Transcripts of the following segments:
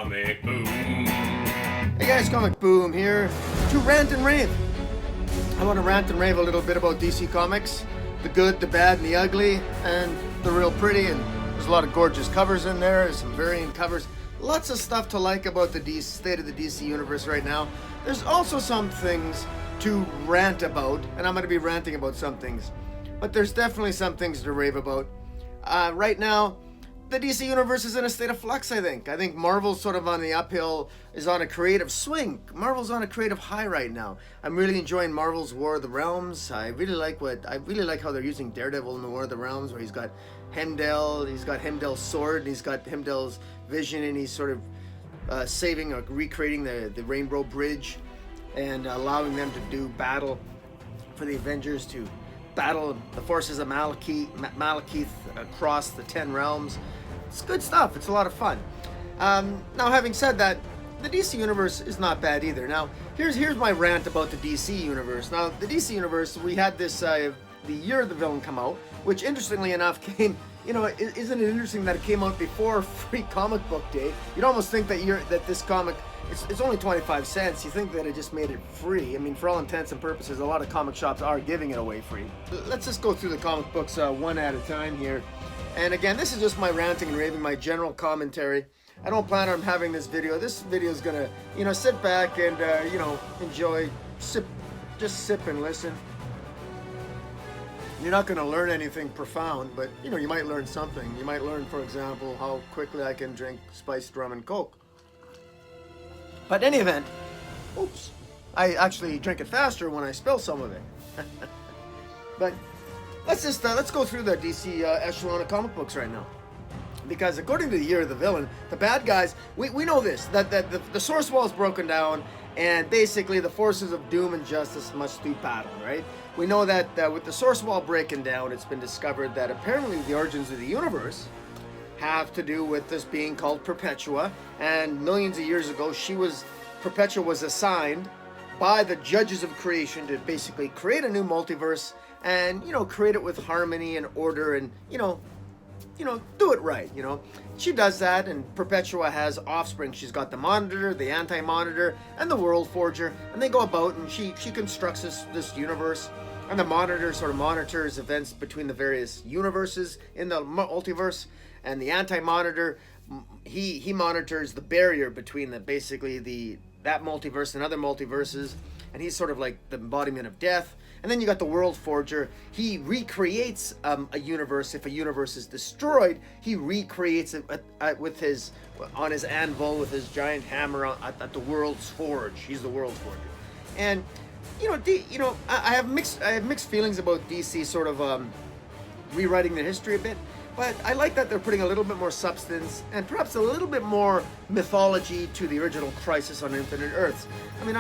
Comic Boom. Hey guys, Comic Boom here to Rant and Rave. I want to rant and rave a little bit about DC Comics. The good, the bad, and the ugly, and the real pretty. And there's a lot of gorgeous covers in there, some variant covers. Lots of stuff to like about the state of the DC Universe right now. There's also some things to rant about, and I'm going to be ranting about some things. But there's definitely some things to rave about. Right now, the DC Universe is in a state of flux, I think. I think Marvel's sort of on the uphill, is on a creative swing. Marvel's on a creative high right now. I'm really enjoying Marvel's War of the Realms. I really like how they're using Daredevil in the War of the Realms, where he's got Heimdall's sword, and he's got Heimdall's vision, and he's sort of saving or recreating the Rainbow Bridge and allowing them to do battle for the Avengers to battle the forces of Malekith across the 10 realms. It's good stuff. It's a lot of fun. Now, having said that, the DC Universe is not bad either. Now, here's my rant about the DC Universe. Now, the DC Universe, we had this the Year of the Villain come out, which interestingly enough came. Isn't it interesting that it came out before Free Comic Book Day? You'd almost think that this comic, it's only 25 cents. You think that it just made it free. I mean, for all intents and purposes, a lot of comic shops are giving it away free. Let's just go through the comic books one at a time here. And again, this is just my ranting and raving, my general commentary. I don't plan on having this video. This video is gonna, sit back and, enjoy, just sip and listen. You're not going to learn anything profound, but you might learn something. You might learn, for example, how quickly I can drink spiced rum and Coke. But in any event, oops, I actually drink it faster when I spill some of it. But let's go through the DC echelon of comic books right now. Because according to the Year of the Villain, the bad guys, we know this, that the source wall is broken down, and basically the forces of doom and justice must do battle, right? We know that with the source wall breaking down, it's been discovered that apparently the origins of the universe have to do with this being called Perpetua, and millions of years ago, Perpetua was assigned by the judges of creation to basically create a new multiverse and, create it with harmony and order and, do it right, She does that, and Perpetua has offspring. She's got the Monitor, the Anti-Monitor, and the World Forger, and they go about and she constructs this universe, and the Monitor sort of monitors events between the various universes in the multiverse, and the Anti-Monitor, he monitors the barrier between that multiverse and other multiverses, and he's sort of like the embodiment of death. And then you got the World Forger. He recreates a universe. If a universe is destroyed, he recreates it on his anvil with his giant hammer at the World's Forge. He's the World Forger. And I have mixed feelings about DC sort of rewriting their history a bit. But I like that they're putting a little bit more substance and perhaps a little bit more mythology to the original Crisis on Infinite Earths. I mean,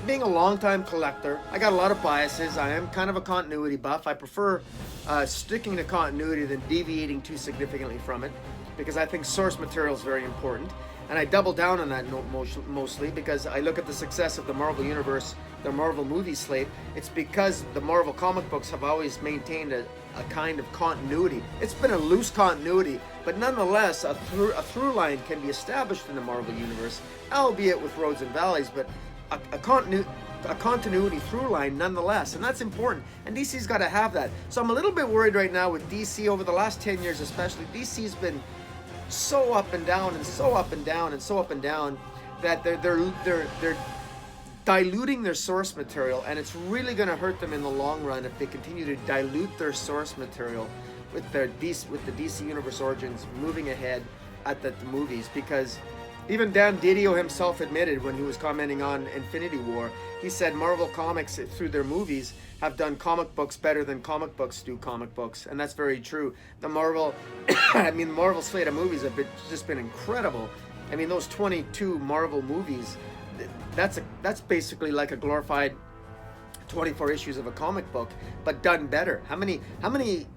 being a longtime collector, I got a lot of biases. I am kind of a continuity buff. I prefer sticking to continuity than deviating too significantly from it, because I think source material is very important. And I double down on that mostly because I look at the success of the Marvel Universe, the Marvel movie slate. It's because the Marvel comic books have always maintained a kind of continuity. It's been a loose continuity, but nonetheless, a through line can be established in the Marvel Universe, albeit with roads and valleys, but a continuity through line nonetheless, and that's important, and DC's got to have that. So I'm a little bit worried right now with DC over the last 10 years especially. DC's been so up and down and so up and down and so up and down that they're diluting their source material, and it's really going to hurt them in the long run if they continue to dilute their source material with the DC Universe origins moving ahead at the movies. Because even Dan DiDio himself admitted when he was commenting on Infinity War, he said Marvel Comics, through their movies, have done comic books better than comic books do comic books. And that's very true. The Marvel slate of movies have just been incredible. I mean, those 22 Marvel movies, that's basically like a glorified 24 issues of a comic book, but done better. When's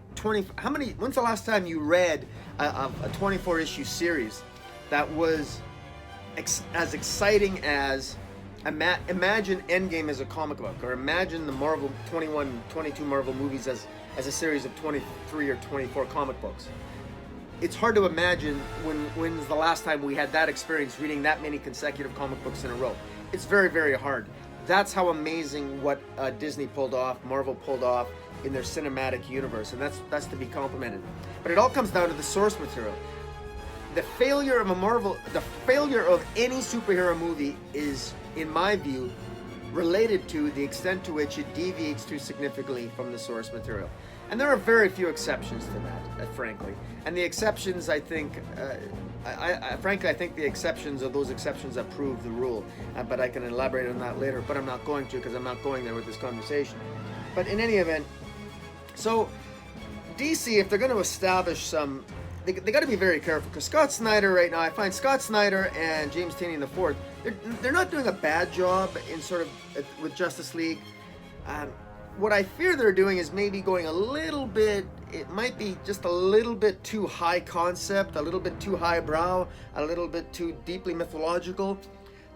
the last time you read a 24 issue series that was as exciting as imagine Endgame as a comic book, or imagine the Marvel 22 Marvel movies as a series of 23 or 24 comic books? it's hard to imagine when's the last time we had that experience reading that many consecutive comic books in a row. It's very, very hard. That's how amazing what Disney pulled off, Marvel pulled off in their cinematic universe, and that's to be complimented. But it all comes down to the source material. The failure of any superhero movie is, in my view, related to the extent to which it deviates too significantly from the source material. And there are very few exceptions to that, frankly. And the exceptions, I think, frankly, I think the exceptions are those exceptions that prove the rule. But I can elaborate on that later, but I'm not going to, because I'm not going there with this conversation. But in any event, so DC, if they're going to establish some, they got to be very careful, because Scott Snyder right now, I find Scott Snyder and James Tynion IV, they're not doing a bad job in sort of with Justice League. What I fear they're doing is maybe going a little bit, it might be just a little bit too high concept, a little bit too highbrow, a little bit too deeply mythological.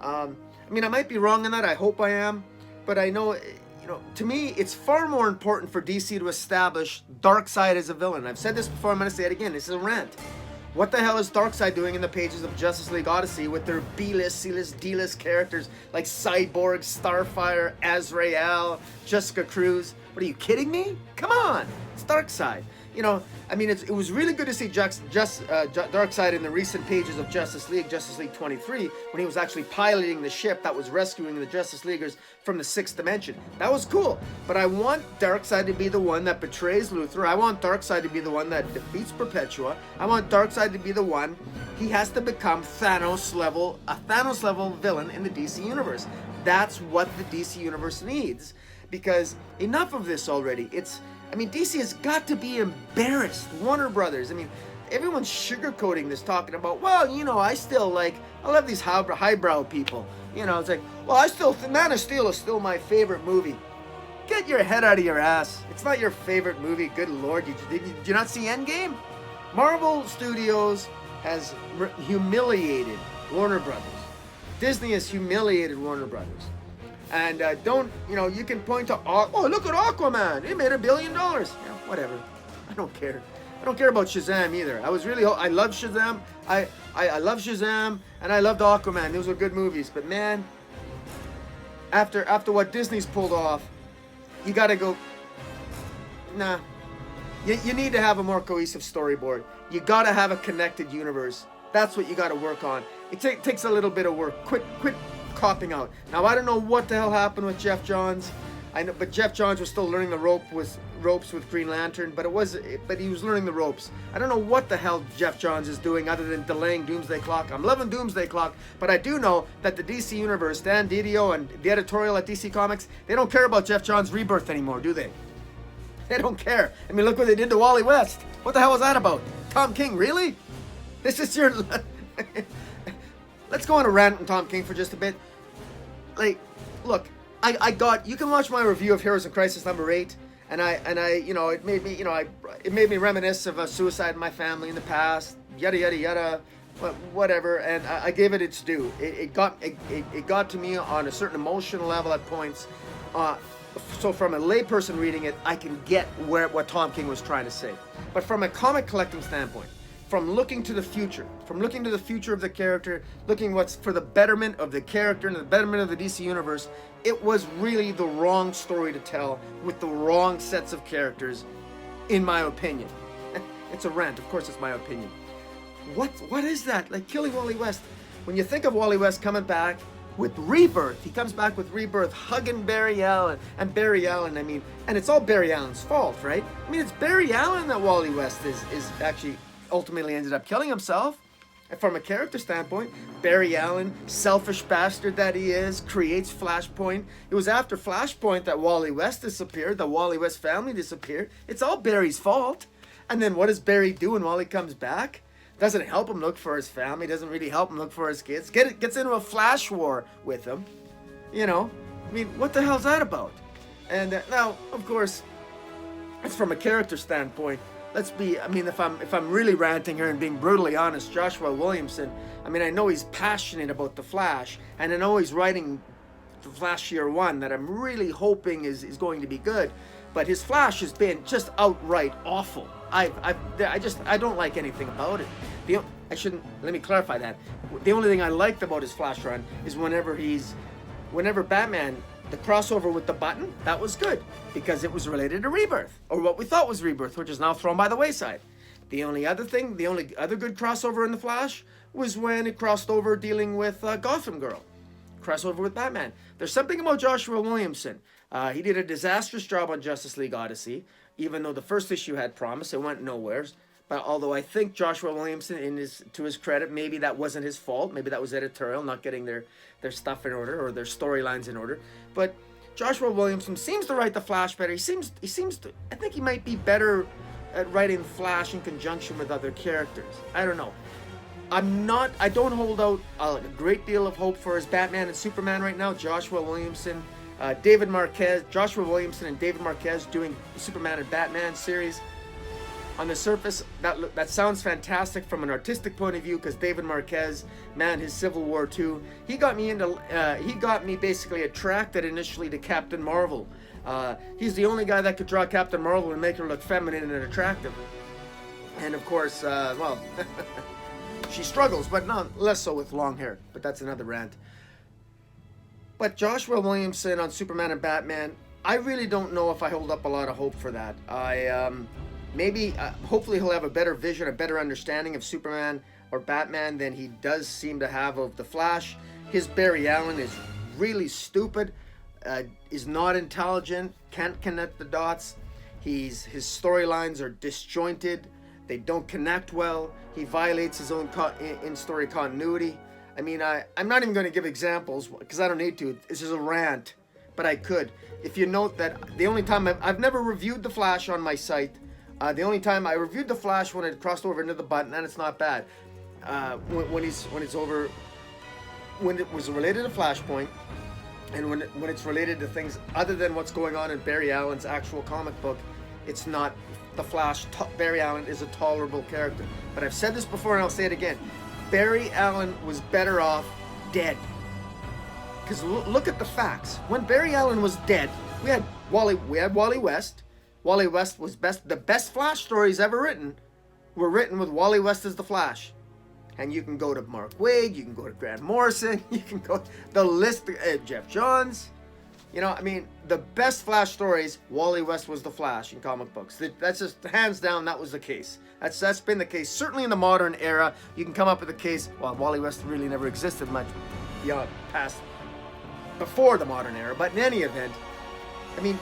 I mean, I might be wrong in that, I hope I am, but I know, you know, to me, it's far more important for DC to establish Darkseid as a villain. I've said this before, I'm going to say it again, this is a rant. What the hell is Darkseid doing in the pages of Justice League Odyssey with their B-list, C-list, D-list characters like Cyborg, Starfire, Azrael, Jessica Cruz? What, are you kidding me? Come on! It's Darkseid. You know, I mean, it was really good to see Darkseid in the recent pages of Justice League 23, when he was actually piloting the ship that was rescuing the Justice Leaguers from the 6th dimension. That was cool, but I want Darkseid to be the one that betrays Luthor. I want Darkseid to be the one that defeats Perpetua. I want Darkseid to be the one. He has to become a Thanos level villain in the DC universe. That's what the DC universe needs, because enough of this already. I mean, DC has got to be embarrassed. Warner Brothers, I mean, everyone's sugarcoating this, talking about, well, you know, I love these highbrow people. You know, it's like, well, Man of Steel is still my favorite movie. Get your head out of your ass. It's not your favorite movie, good lord. Did you not see Endgame? Marvel Studios has humiliated Warner Brothers. Disney has humiliated Warner Brothers. And you can point to, look at Aquaman. He made $1 billion. Yeah, whatever. I don't care. I don't care about Shazam either. I love Shazam. I love Shazam, and I loved Aquaman. Those were good movies. But man, after what Disney's pulled off, you gotta go, nah. You need to have a more cohesive storyboard. You gotta have a connected universe. That's what you gotta work on. It takes a little bit of work. Quit copping out. Now, I don't know what the hell happened with Geoff Johns. I know, but Geoff Johns was still learning the ropes with Green Lantern, but he was learning the ropes. I don't know what the hell Geoff Johns is doing other than delaying Doomsday Clock. I'm loving Doomsday Clock, but I do know that the DC Universe, Dan DiDio and the editorial at DC Comics, they don't care about Geoff Johns' rebirth anymore, do they? They don't care. I mean, look what they did to Wally West. What the hell was that about? Tom King, really? This is your... Let's go on a rant on Tom King for just a bit. Like, look, you can watch my review of Heroes in Crisis #8, and it made me reminisce of a suicide in my family in the past, yada yada yada, whatever, and I gave it its due. It got to me on a certain emotional level at points. So from a layperson reading it, I can get what Tom King was trying to say. But from a comic collecting standpoint, from looking to the future of the character, looking what's for the betterment of the character and the betterment of the DC universe, it was really the wrong story to tell with the wrong sets of characters, in my opinion. It's a rant, of course it's my opinion. What is that? Like killing Wally West. When you think of Wally West coming back with Rebirth, he comes back with Rebirth, hugging Barry Allen, and Barry Allen, I mean, and it's all Barry Allen's fault, right? I mean, it's Barry Allen that Wally West is actually ultimately ended up killing himself. And from a character standpoint, Barry Allen, selfish bastard that he is, creates Flashpoint. It was after Flashpoint that Wally West disappeared, the Wally West family disappeared. It's all Barry's fault. And then what does Barry do when Wally comes back? Doesn't help him look for his family, doesn't really help him look for his kids. Gets into a flash war with him. You know, I mean, what the hell's that about? And now, of course, it's from a character standpoint. If I'm really ranting here and being brutally honest, Joshua Williamson, I mean, I know he's passionate about The Flash, and I know he's writing The Flash Year One that I'm really hoping is going to be good, but his Flash has been just outright awful. I don't like anything about it. Let me clarify that. The only thing I liked about his Flash run is whenever Batman, the crossover with the Button, that was good because it was related to Rebirth, or what we thought was Rebirth, which is now thrown by the wayside. The only other good crossover in the Flash was when it crossed over dealing with Gotham Girl, crossover with Batman. There's something about Joshua Williamson. He did a disastrous job on Justice League Odyssey, even though the first issue had promise, it went nowhere. But although I think Joshua Williamson, to his credit, maybe that wasn't his fault. Maybe that was editorial, not getting their stuff in order or their storylines in order. But Joshua Williamson seems to write the Flash better. He seems to. I think he might be better at writing Flash in conjunction with other characters. I don't know. I don't hold out a great deal of hope for his Batman and Superman right now. Joshua Williamson, Joshua Williamson and David Marquez doing the Superman and Batman series. On the surface, that sounds fantastic from an artistic point of view, because David Marquez, man, his Civil War 2, he got me basically attracted initially to Captain Marvel. He's the only guy that could draw Captain Marvel and make her look feminine and attractive. And of course, well, she struggles, but less so with long hair. But that's another rant. But Joshua Williamson on Superman and Batman, I really don't know if I hold up a lot of hope for that. Hopefully he'll have a better vision, a better understanding of Superman or Batman than he does seem to have of the Flash. His Barry Allen is really stupid, is not intelligent, can't connect the dots. His storylines are disjointed. They don't connect well. He violates his own in-story continuity. I mean, I'm not even going to give examples because I don't need to. This is a rant, but I could. If you note that the only time I've never reviewed the Flash on my site. The only time I reviewed the Flash when it crossed over into the Button, and it's not bad. When it was related to Flashpoint, and when it's related to things other than what's going on in Barry Allen's actual comic book, it's not the Flash. Barry Allen is a tolerable character. But I've said this before, and I'll say it again. Barry Allen was better off dead. Because look at the facts. When Barry Allen was dead, we had Wally West. Wally West was the best Flash stories ever written were written with Wally West as the Flash. And you can go to Mark Waid, you can go to Grant Morrison, you can go the list, Geoff Johns. You know, I mean, the best Flash stories, Wally West was the Flash in comic books. That's just hands down, that was the case. That's been the case. Certainly in the modern era, you can come up with a case, well, Wally West really never existed much before the modern era, but in any event, I mean,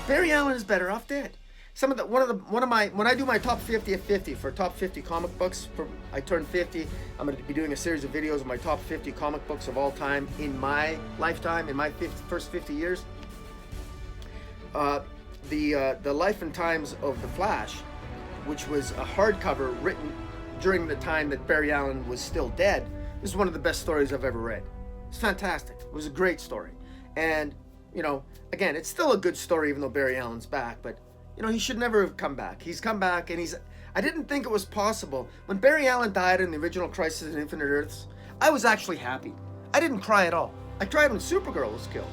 Barry Allen is better off dead. When I do my top 50 of 50 for top 50 comic books, I turned 50. I'm going to be doing a series of videos of my top 50 comic books of all time in my lifetime, in my first 50 years. The Life and Times of the Flash, which was a hardcover written during the time that Barry Allen was still dead, is one of the best stories I've ever read. It's fantastic. It was a great story, and you know, again, it's still a good story even though Barry Allen's back, but, you know, he should never have come back. He's come back, and I didn't think it was possible. When Barry Allen died in the original Crisis on Infinite Earths, I was actually happy. I didn't cry at all. I cried when Supergirl was killed.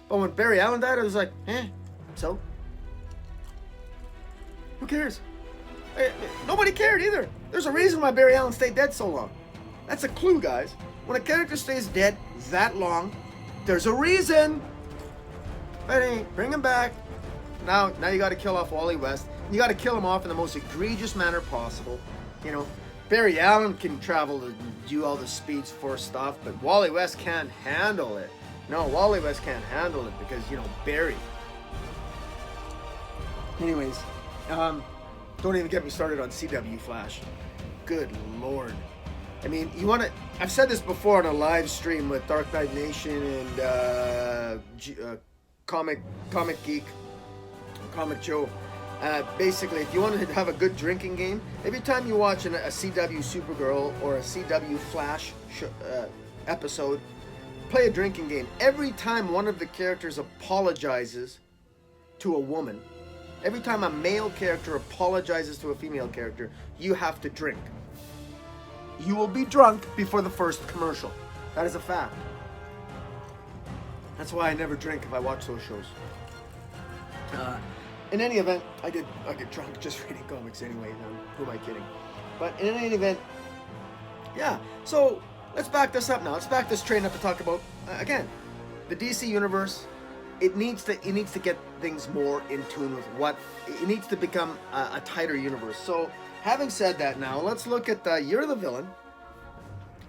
But when Barry Allen died, I was like, so? Who cares? Nobody cared either. There's a reason why Barry Allen stayed dead so long. That's a clue, guys. When a character stays dead that long, there's a reason. But hey, bring him back. Now you got to kill off Wally West. You got to kill him off in the most egregious manner possible. You know, Barry Allen can travel and do all the Speed's Force stuff, but Wally West can't handle it. No, Wally West can't handle it because, you know, Barry. Anyways, don't even get me started on CW Flash. Good Lord. I mean, I've said this before on a live stream with Dark Knight Nation and Comic Geek, Comic Joe. Basically, if you want to have a good drinking game, every time you watch a CW Supergirl or a CW Flash episode, play a drinking game. Every time one of the characters apologizes to a woman, every time a male character apologizes to a female character, you have to drink. You will be drunk before the first commercial. That is a fact. That's why I never drink if I watch those shows. in any event, I get drunk just reading comics anyway. Who am I kidding? But in any event, yeah. So let's back this up now. Let's back this train up to talk about again the DC universe. It needs to get things more in tune with what it needs to become a tighter universe. So having said that, now let's look at Year of the Villain.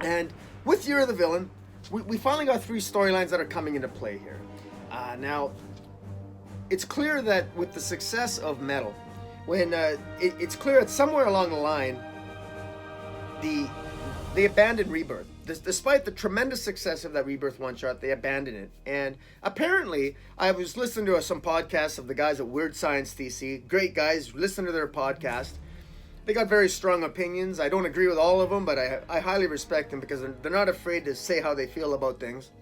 And with Year of the Villain, we finally got 3 storylines that are coming into play here. Now, it's clear that with the success of Metal, when it's clear that somewhere along the line, they abandoned Rebirth. Despite the tremendous success of that Rebirth one-shot, they abandoned it. And apparently, I was listening to some podcasts of the guys at Weird Science DC. Great guys, listen to their podcast. They got very strong opinions. I don't agree with all of them, but I highly respect them because they're not afraid to say how they feel about things.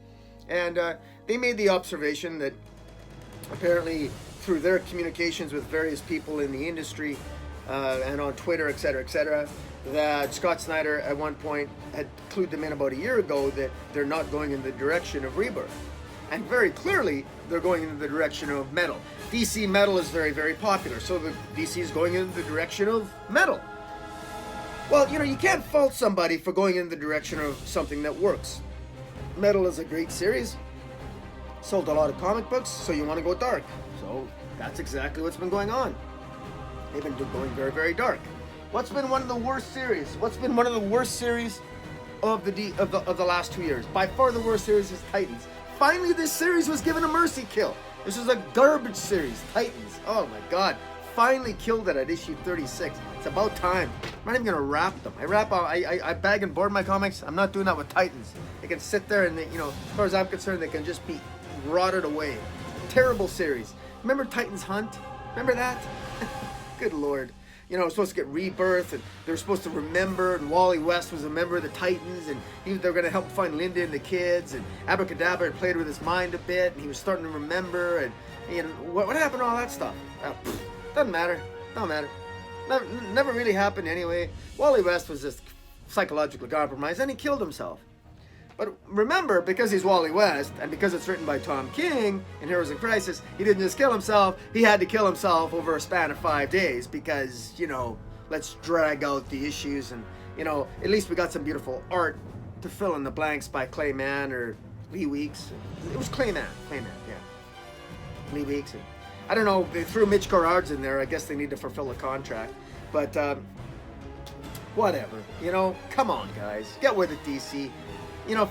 And they made the observation that apparently through their communications with various people in the industry and on Twitter, etc., that Scott Snyder at one point had clued them in about a year ago that they're not going in the direction of Rebirth. And very clearly, they're going in the direction of Metal. DC Metal is very, very popular, so the DC is going in the direction of Metal. Well, you can't fault somebody for going in the direction of something that works. Metal is a great series, sold a lot of comic books, so you want to go dark. So that's exactly what's been going on. They've been going very, very dark. What's been one of the worst series? What's been one of the worst series of the last 2 years? By far the worst series is Titans. Finally, this series was given a mercy kill. This was a garbage series, Titans. Oh my God. Finally killed it at issue 36. It's about time. I'm not even gonna wrap them. I bag and board my comics. I'm not doing that with Titans. They can sit there and as far as I'm concerned, they can just be rotted away. Terrible series. Remember Titans Hunt? Remember that? Good Lord. We're supposed to get Rebirth, and they were supposed to remember, and Wally West was a member of the Titans, and they were going to help find Linda and the kids, and Abracadabra had played with his mind a bit, and he was starting to remember, and what happened to all that stuff? Doesn't matter. Don't matter. Never really happened anyway. Wally West was just psychologically compromised, and he killed himself. But remember, because he's Wally West, and because it's written by Tom King in Heroes in Crisis, he didn't just kill himself, he had to kill himself over a span of 5 days because, let's drag out the issues and, at least we got some beautiful art to fill in the blanks by Clayman or Lee Weeks. It was Clayman, yeah. Lee Weeks. And, I don't know, they threw Mitch Gerards in there. I guess they need to fulfill a contract. But, whatever, come on, guys. Get with it, DC.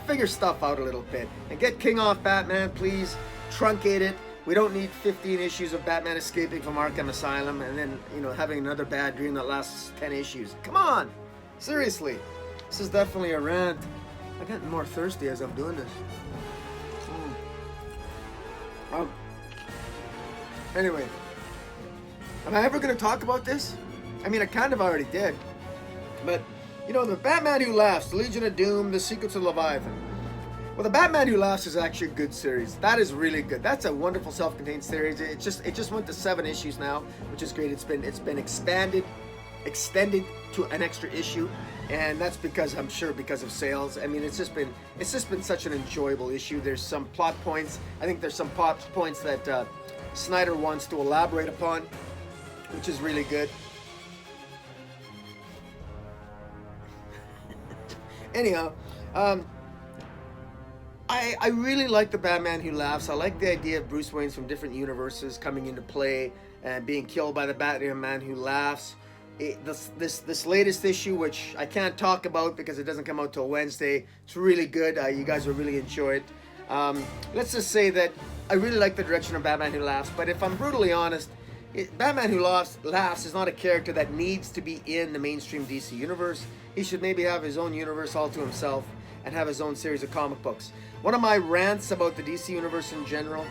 Figure stuff out a little bit. And get King off Batman, please. Truncate it. We don't need 15 issues of Batman escaping from Arkham Asylum and then, having another bad dream that lasts 10 issues. Come on! Seriously. This is definitely a rant. I'm getting more thirsty as I'm doing this. Anyway. Am I ever going to talk about this? I mean, I kind of already did. But... the Batman Who Laughs, the Legion of Doom, the Secrets of Leviathan. Well, the Batman Who Laughs is actually a good series. That is really good. That's a wonderful self-contained series. It just went to 7 issues now, which is great. It's been extended to an extra issue, and that's because of sales. I mean, it's just been such an enjoyable issue. There's some plot points. I think there's some plot points that Snyder wants to elaborate upon, which is really good. Anyhow, I really like the Batman Who Laughs. I like the idea of Bruce Wayne's from different universes coming into play and being killed by the Batman Who Laughs. This latest issue, which I can't talk about because it doesn't come out till Wednesday, it's really good. You guys will really enjoy it. Let's just say that I really like the direction of Batman Who Laughs, but if I'm brutally honest, Batman Who Laughs is not a character that needs to be in the mainstream DC universe. He should maybe have his own universe all to himself and have his own series of comic books. One of my rants about the DC universe in general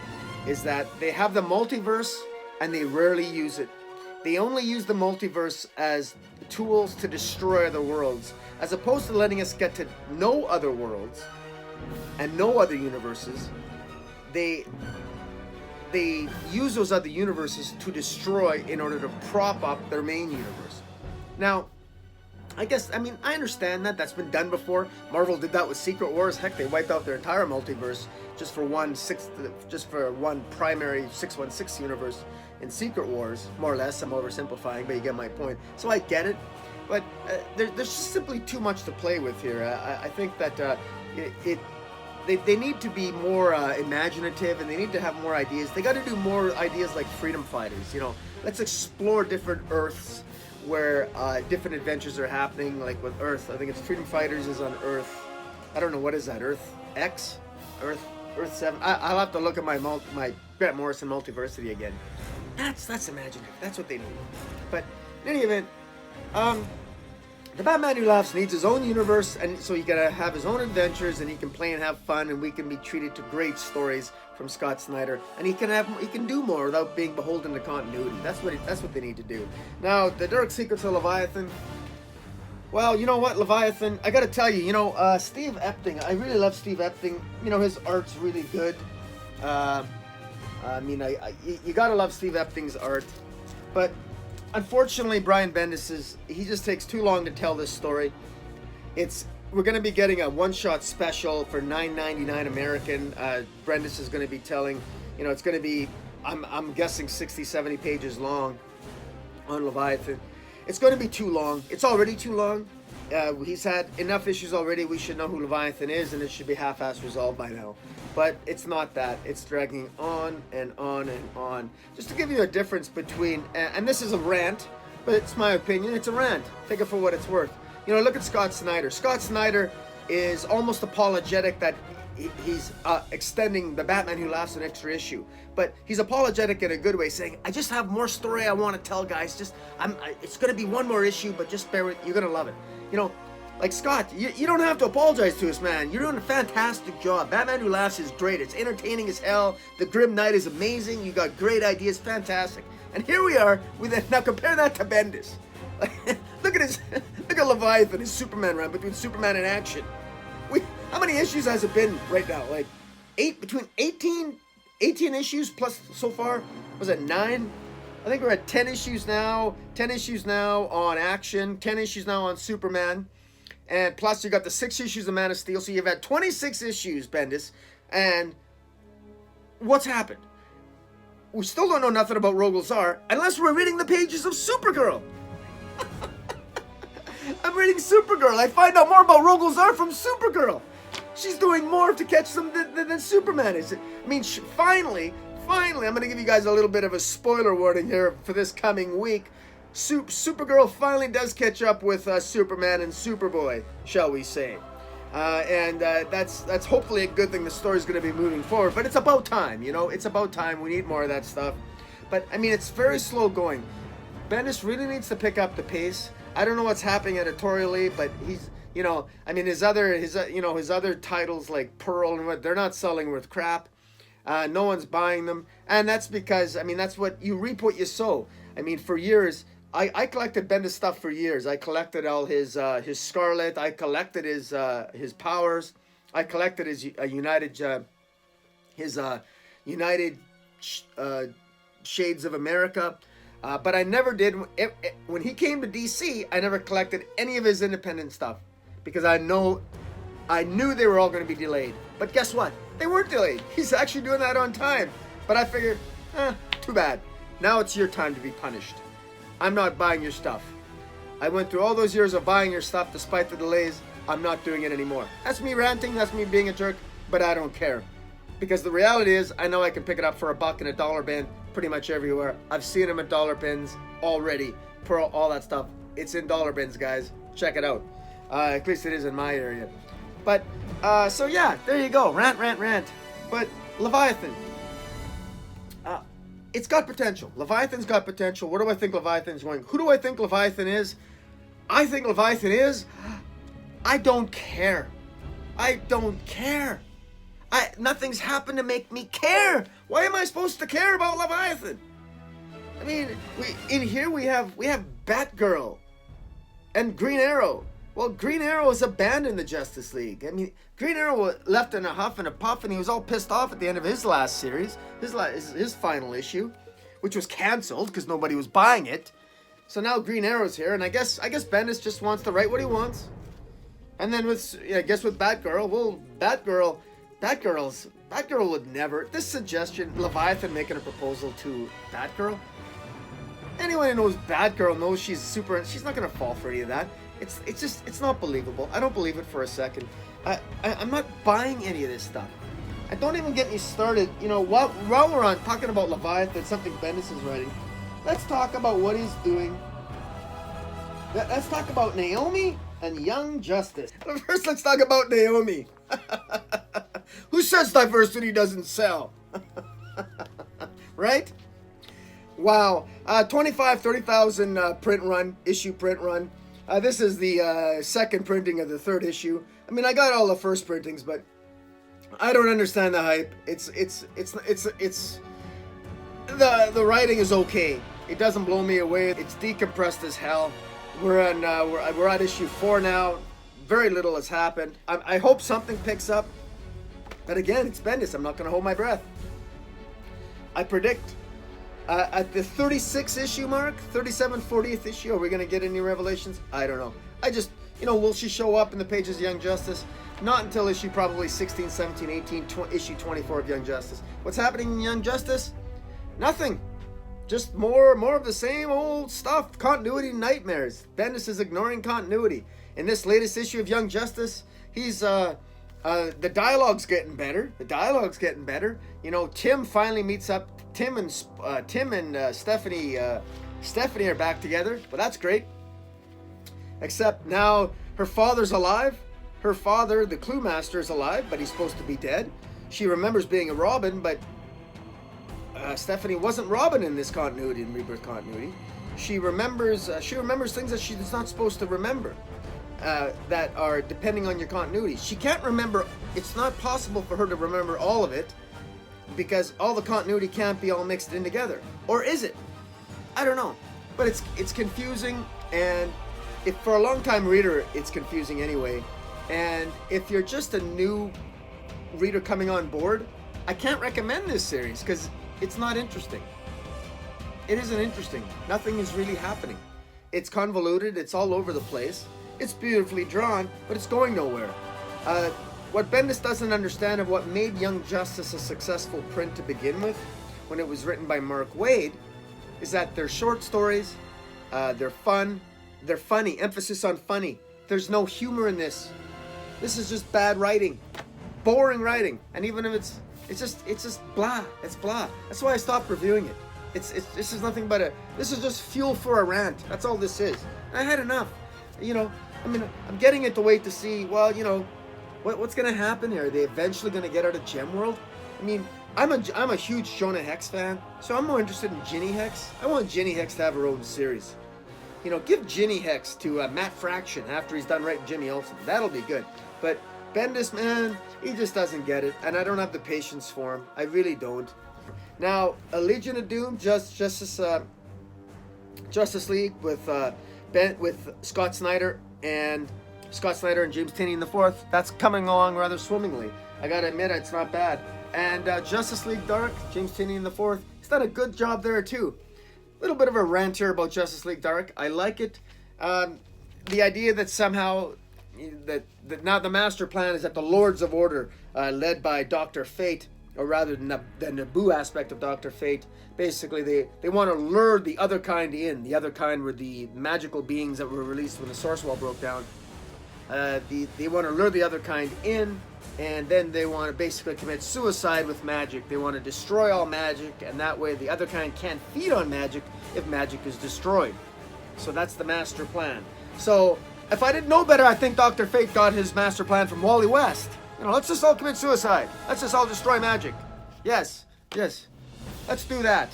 is that they have the multiverse and they rarely use it. They only use the multiverse as tools to destroy other worlds, as opposed to letting us get to know other worlds and know other universes. They use those other universes to destroy in order to prop up their main universe. Now, I understand that. That's been done before. Marvel did that with Secret Wars. Heck, they wiped out their entire multiverse just for one primary 616 universe in Secret Wars, more or less. I'm oversimplifying, but you get my point. So I get it, but there's just simply too much to play with here. I think that they need to be more imaginative, and they need to have more ideas. They got to do more ideas like freedom fighters. You know, let's explore different Earths where different adventures are happening. Like with Earth, I think it's Freedom Fighters is on Earth. I don't know, what is that? Earth X, Earth 7. I'll have to look at my Grant Morrison Multiversity again. That's imaginative. That's what they need. But in any event, the Batman Who Laughs needs his own universe, and so he gotta have his own adventures, and he can play and have fun, and we can be treated to great stories from Scott Snyder, and he can do more without being beholden to continuity. That's what they need to do. Now, the Dark Secrets of Leviathan. Well, you know what, Leviathan, I gotta tell you, Steve Epting, I really love Steve Epting. You know, his art's really good. You gotta love Steve Epting's art. But unfortunately, Brian Bendis he just takes too long to tell this story. We're gonna be getting a one-shot special for $9.99 American. Bendis is gonna be telling, it's gonna be, I'm guessing 60, 70 pages long on Leviathan. It's going to be too long. It's already too long. He's had enough issues already. We should know who Leviathan is, and it should be half-assed resolved by now. But it's not that. It's dragging on and on and on. Just to give you a difference between, and this is a rant, but it's my opinion. It's a rant. Take it for what it's worth. Look at Scott Snyder. Scott Snyder is almost apologetic that he's extending the Batman Who Laughs an extra issue, but he's apologetic in a good way, saying, I just have more story I want to tell, guys. It's going to be one more issue, but just bear with. You're going to love it. Like Scott, you don't have to apologize to us, man. You're doing a fantastic job. Batman Who Laughs is great. It's entertaining as hell. The Grim Knight is amazing. You got great ideas. Fantastic. And here we are with it. Now compare that to Bendis. Look at Leviathan, his Superman run between Superman and Action. How many issues has it been right now? Like 18 issues plus so far. Was it 9? I think we're at 10 issues now. 10 issues now on Action. 10 issues now on Superman. And plus you got the 6 issues of Man of Steel. So you've had 26 issues, Bendis. And what's happened? We still don't know nothing about Rogol Zaar unless we're reading the pages of Supergirl. I'm reading Supergirl. I find out more about Rogol Zaar from Supergirl. She's doing more to catch them than Superman is. Finally, I'm going to give you guys a little bit of a spoiler warning here for this coming week. Supergirl finally does catch up with Superman and Superboy, shall we say. And that's hopefully a good thing. The story's going to be moving forward. But it's about time, It's about time. We need more of that stuff. But, it's very slow going. Bendis really needs to pick up the pace. I don't know what's happening editorially, but he's... his other titles like Pearl and what, they're not selling worth crap. No one's buying them, and that's because that's what you reap what you sow. For years, I collected Bendis stuff for years. I collected all his Scarlet. I collected his Powers. I collected his United Shades of America. But I never did when he came to DC. I never collected any of his independent stuff. Because I knew they were all going to be delayed. But guess what? They weren't delayed. He's actually doing that on time. But I figured, too bad. Now it's your time to be punished. I'm not buying your stuff. I went through all those years of buying your stuff despite the delays. I'm not doing it anymore. That's me ranting. That's me being a jerk. But I don't care. Because the reality is, I know I can pick it up for $1 in a dollar bin pretty much everywhere. I've seen them at dollar bins already. Pearl, all that stuff. It's in dollar bins, guys. Check it out. At least it is in my area. But, so yeah, there you go. Rant. But Leviathan. It's got potential. Leviathan's got potential. Where do I think Leviathan's going? Who do I think Leviathan is? I think Leviathan is... I don't care. Nothing's happened to make me care. Why am I supposed to care about Leviathan? We have Batgirl and Green Arrow. Well, Green Arrow has abandoned the Justice League. Green Arrow left in a huff and a puff, and he was all pissed off at the end of his last series, his final issue, which was canceled because nobody was buying it. So now Green Arrow's here, and I guess Bendis just wants to write what he wants. And then with Batgirl, well, Batgirl's Batgirl would never. This suggestion, Leviathan making a proposal to Batgirl. Anyone who knows Batgirl knows she's super. She's not gonna fall for any of that. It's not believable. I don't believe it for a second. I'm not buying any of this stuff. And don't even get me started. You know, while we're on talking about Leviathan, something Bendis is writing, let's talk about what he's doing. Let's talk about Naomi and Young Justice. First, let's talk about Naomi. Who says diversity doesn't sell? Right? Wow. 30,000 print run, issue print run. This is the second printing of the third issue. I mean, I got all the first printings, but I don't understand the hype. It's the writing is okay. It doesn't blow me away. It's decompressed as hell. We're at issue 4 now. Very little has happened. I hope something picks up. But again, it's Bendis. I'm not going to hold my breath. I predict at the 36 issue mark, 37, 40th issue, are we going to get any revelations? I don't know. I just, will she show up in the pages of Young Justice? Not until issue probably 16, 17, 18, issue 24 of Young Justice. What's happening in Young Justice? Nothing. Just more of the same old stuff. Continuity nightmares. Bendis is ignoring continuity. In this latest issue of Young Justice, he's the dialogue's getting better. Tim finally meets up. Tim and Stephanie are back together. Well, that's great. Except now her father's alive. Her father, the Clue Master, is alive, but he's supposed to be dead. She remembers being a Robin, but Stephanie wasn't Robin in this continuity, in Rebirth continuity. She remembers things that she's not supposed to remember. That are depending on your continuity. She can't remember. It's not possible for her to remember all of it because all the continuity can't be all mixed in together. Or is it? I don't know. But it's confusing, and if for a long time reader, it's confusing anyway. And if you're just a new reader coming on board, I can't recommend this series because it's not interesting. It isn't interesting. Nothing is really happening. It's convoluted. It's all over the place. It's beautifully drawn, but it's going nowhere. What Bendis doesn't understand of what made Young Justice a successful print to begin with, when it was written by Mark Waid, is that they're short stories, they're fun, they're funny, emphasis on funny. There's no humor in this. This is just bad writing, boring writing, and even if it's just blah. It's blah. That's why I stopped reviewing it. This is nothing but this is just fuel for a rant. That's all this is. I had enough. I'm getting it to wait to see, what's going to happen here? Are they eventually going to get out of Gem World? I'm a huge Jonah Hex fan, so I'm more interested in Ginny Hex. I want Ginny Hex to have her own series. Give Ginny Hex to Matt Fraction after he's done writing Jimmy Olsen. That'll be good. But Bendis, man, he just doesn't get it, and I don't have the patience for him. I really don't. Now, a Legion of Doom, Justice League with Scott Snyder and James Tynion IV. That's coming along rather swimmingly. I gotta admit, it's not bad. And Justice League Dark, James Tynion IV, he's done a good job there too. A little bit of a rant here about Justice League Dark. I like it. The idea that somehow that now the master plan is that the Lords of Order, led by Dr. Fate, or rather the Naboo aspect of Dr. Fate, basically they want to lure the other kind in. The other kind were the magical beings that were released when the Source Wall broke down. They want to lure the other kind in, and then they want to basically commit suicide with magic. They want to destroy all magic, and that way the other kind can't feed on magic if magic is destroyed. So that's the master plan. So if I didn't know better, I think Dr. Fate got his master plan from Wally West. Let's just all commit suicide. Let's just all destroy magic. Yes. Let's do that.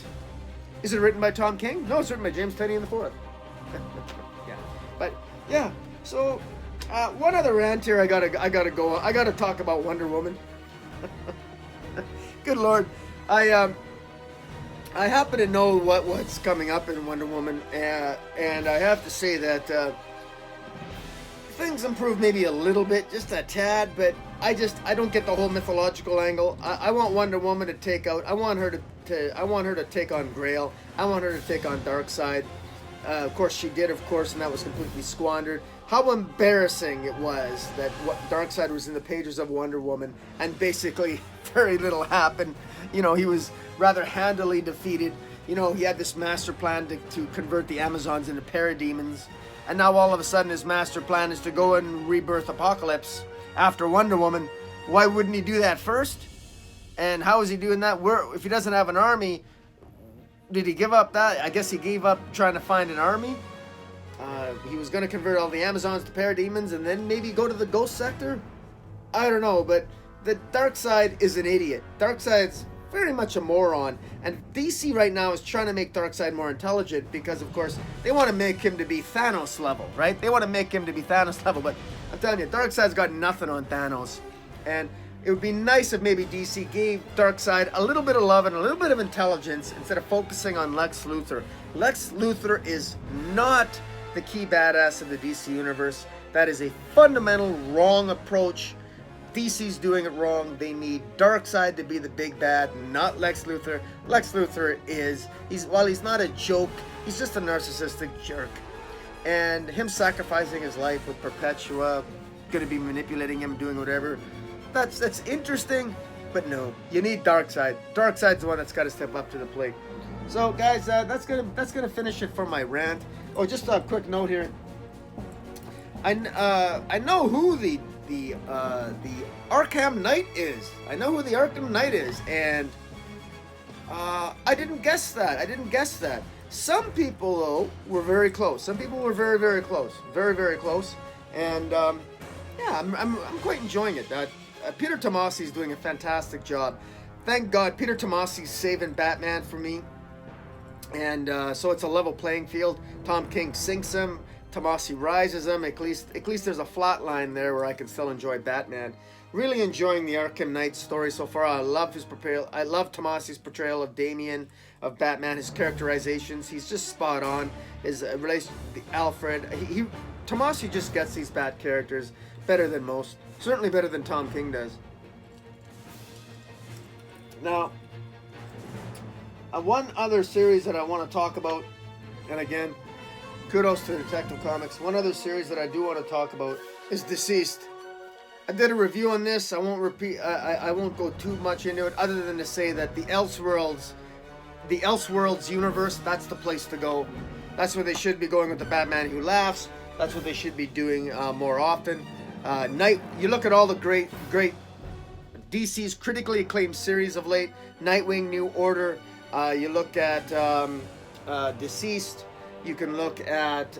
Is it written by Tom King? No, it's written by James Tynion IV. Yeah. But yeah. So one other rant here. I gotta go. I gotta talk about Wonder Woman. Good Lord. I happen to know what's coming up in Wonder Woman, and I have to say that things improved maybe a little bit, just a tad, but I don't get the whole mythological angle. I want Wonder Woman to take out. I want her to take on Grail. I want her to take on Darkseid. Of course, she did, and that was completely squandered. how embarrassing it was that Darkseid was in the pages of Wonder Woman and basically very little happened. You know, he was rather handily defeated. You know, he had this master plan to convert the Amazons into parademons. And now all of a sudden his master plan is to go and rebirth Apocalypse after Wonder Woman. Why wouldn't he do that first? And how is he doing that? If he doesn't have an army, did he give up that? I guess he gave up trying to find an army. He was going to convert all the Amazons to parademons and then maybe go to the Ghost Sector? I don't know, but the Darkseid is an idiot. Darkseid's very much a moron, and DC right now is trying to make Darkseid more intelligent because, of course, they want to make him to be Thanos level, right? They want to make him to be Thanos level, but I'm telling you, Darkseid's got nothing on Thanos, and it would be nice if maybe DC gave Darkseid a little bit of love and a little bit of intelligence instead of focusing on Lex Luthor. Lex Luthor is not the key badass of the DC universe. That is a fundamental wrong approach. DC's doing it wrong. They need Darkseid to be the big bad, not Lex Luthor. Lex Luthor while he's not a joke, he's just a narcissistic jerk. And him sacrificing his life with Perpetua, gonna be manipulating him, doing whatever, that's interesting, but no, you need Darkseid. Darkseid's the one that's got to step up to the plate. So guys, that's gonna finish it for my rant. Oh, just a quick note here. I know who the Arkham Knight is. I know who the Arkham Knight is, and I didn't guess that. Some people though were very close. Some people were very, very close, very close, and yeah, I'm quite enjoying it. Peter Tomasi is doing a fantastic job. Thank God, Peter Tomasi's saving Batman for me, and so it's a level playing field. Tom King sinks him. Tomasi rises him. At least there's a flat line there where I can still enjoy Batman. Really enjoying the Arkham Knight story so far. I love his portrayal. I love Tomasi's portrayal of Damian, of Batman. His characterizations, he's just spot on. His relation to Alfred. Tomasi just gets these bad characters better than most. Certainly better than Tom King does. Now, one other series that I want to talk about, and again, kudos to Detective Comics. One other series that I do want to talk about is Deceased. I did a review on this. I won't repeat. I won't go too much into it, other than to say that the Elseworlds universe, that's the place to go. That's where they should be going with the Batman Who Laughs. That's what they should be doing more often. You look at all the great DC's critically acclaimed series of late. Nightwing, New Order. You look at Deceased. You can look at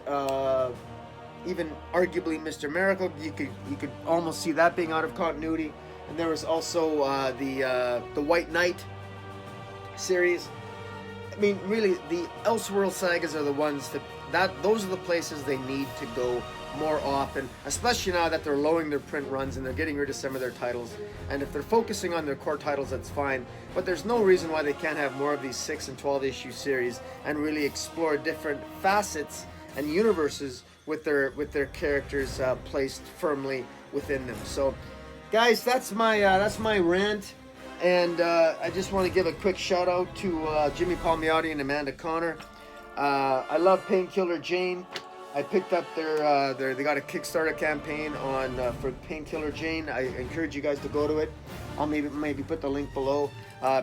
even arguably Mr. Miracle. You could almost see that being out of continuity. And there was also the White Knight series. I mean, really, the Elseworld sagas are the ones those are the places they need to go more often, especially now that they're lowering their print runs and they're getting rid of some of their titles. And if they're focusing on their core titles, that's fine, but there's no reason why they can't have more of these 6 and 12 issue series and really explore different facets and universes with their characters placed firmly within them. So guys, that's my rant, and I just want to give a quick shout out to Jimmy Palmiotti and Amanda Connor. I love Painkiller Jane. I picked up they got a Kickstarter campaign on for Painkiller Jane. I encourage you guys to go to it. I'll maybe put the link below.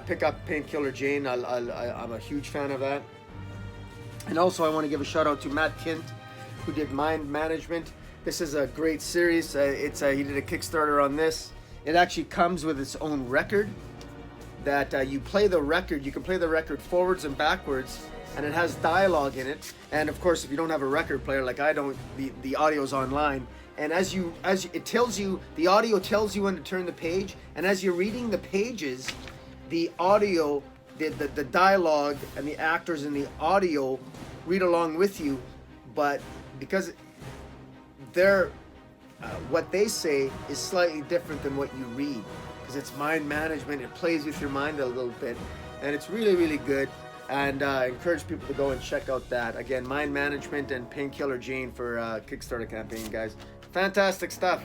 Pick up Painkiller Jane. I'm a huge fan of that. And also I want to give a shout out to Matt Kint, who did Mind Management. This is a great series. He did a Kickstarter on this. It actually comes with its own record. That you play the record. You can play the record forwards and backwards. And it has dialogue in it, and of course, if you don't have a record player like I don't, the audio's online. And as it tells you, the audio tells you when to turn the page, and as you're reading the pages, the audio, the dialogue, and the actors in the audio read along with you. But because what they say is slightly different than what you read, because it's mind management. It plays with your mind a little bit, and it's really, really good. And I encourage people to go and check out that. Again, Mind Management and Painkiller Jane for Kickstarter campaign, guys. Fantastic stuff.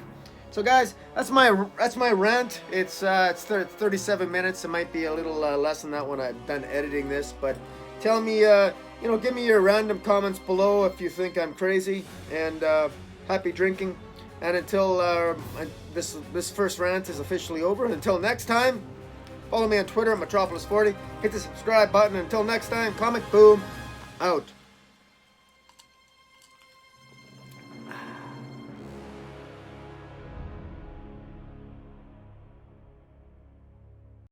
So, guys, that's my rant. It's 37 minutes. It might be a little less than that when I'm done editing this. But tell me, give me your random comments below if you think I'm crazy. And happy drinking. And until this first rant is officially over, and until next time, follow me on Twitter at Metropolis40. Hit the subscribe button. Until next time, Comic Boom out.